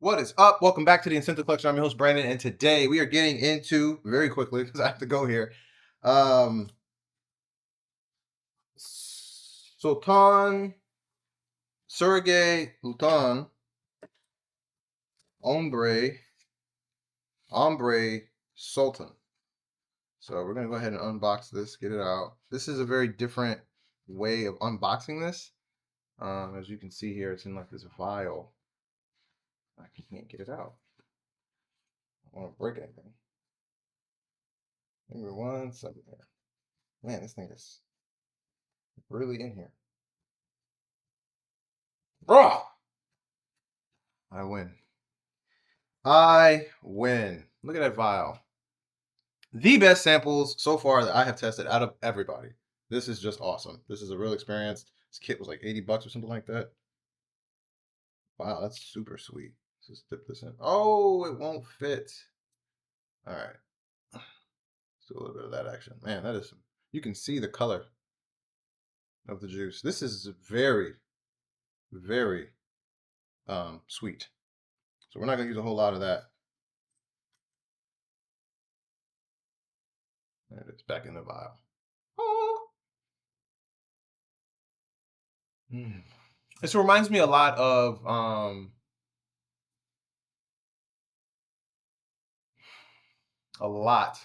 What is up? Welcome back to the InScentive Collection. I'm your host, Brandon, and today we are getting into, very quickly, because I have to go here, Sultan, Serge Lutens Ambre Sultan. So we're going to go ahead and unbox this, get it out. This is a very different way of unboxing this. As you can see here, it's in like this vial. I can't get it out. I don't want to break anything. Give me 1 second here. Man, this thing is really in here. Bro! I win. I win. Look at that vial. The best samples so far that I have tested out of everybody. This is just awesome. This is a real experience. This kit was like $80 or something like that. Wow, that's super sweet. Let's just dip this in. Oh, it won't fit. All right. Let's do a little bit of that action. Man, that is, you can see the color of the juice. This is very, very sweet. So we're not going to use a whole lot of that. There it is, back in the vial. Oh. This reminds me a lot of what's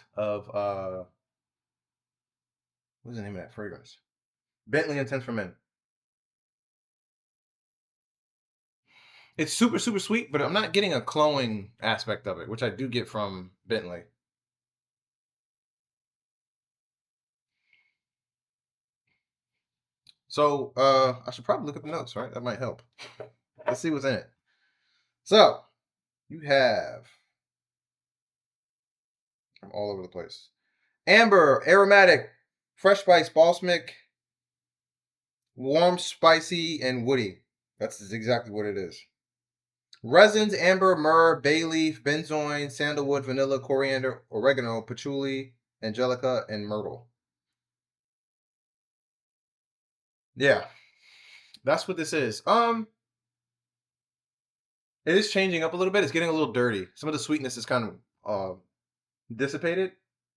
the name of that fragrance? Bentley Intense for Men. It's super, super sweet, but I'm not getting a cloying aspect of it, which I do get from Bentley. So I should probably look at the notes, right? That might help. Let's see what's in it. So you have from all over the place. Amber, aromatic, fresh spice, balsamic, warm, spicy, and woody. That's exactly what it is. Resins, amber, myrrh, bay leaf, benzoin, sandalwood, vanilla, coriander, oregano, patchouli, angelica, and myrtle. Yeah, that's what this is. It is changing up a little bit. It's getting a little dirty. Some of the sweetness is kind of dissipated.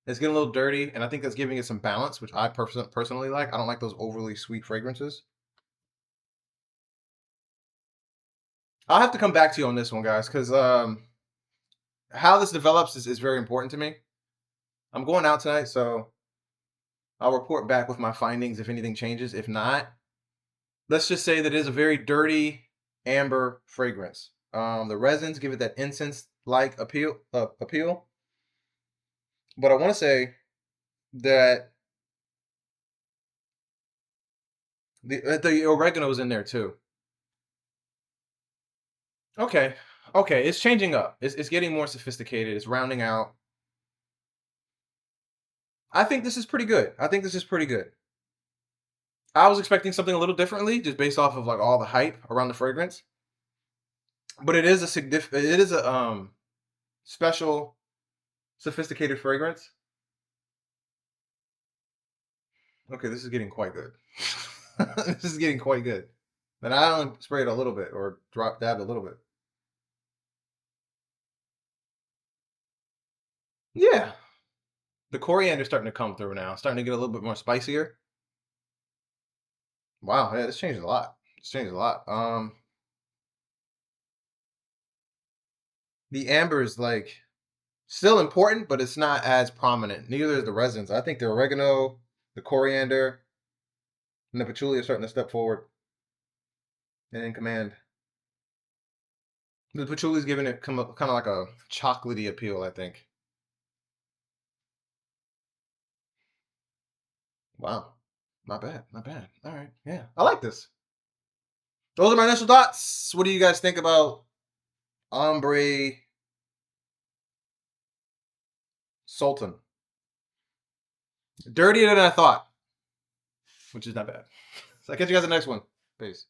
It's getting a little dirty, and I think that's giving it some balance, which I personally like. I don't like those overly sweet fragrances. I'll have to come back to you on this one, guys, because how this develops is very important to me. I'm going out tonight, so I'll report back with my findings if anything changes. If not, let's just say that it is a very dirty amber fragrance. The resins give it that incense-like appeal. But I want to say that the oregano is in there too. Okay, it's changing up. It's getting more sophisticated. It's rounding out. I think this is pretty good. I was expecting something a little differently, just based off of like all the hype around the fragrance. But it is a special, sophisticated fragrance. Okay, this is getting quite good. This is getting quite good. And I only sprayed a little bit or dabbed a little bit. Yeah, the coriander starting to come through now. Starting to get a little bit more spicier. Wow, yeah, this changed a lot. The amber is like still important, but it's not as prominent. Neither is the resins. I think the oregano, the coriander, and the patchouli are starting to step forward and in command. The patchouli is giving it kind of like a chocolatey appeal, I think. Wow, not bad. All right, yeah, I like this. Those are my initial thoughts. What do you guys think about Ambre Sultan? Dirtier than I thought, which is not bad. So I'll catch you guys in the next one. Peace.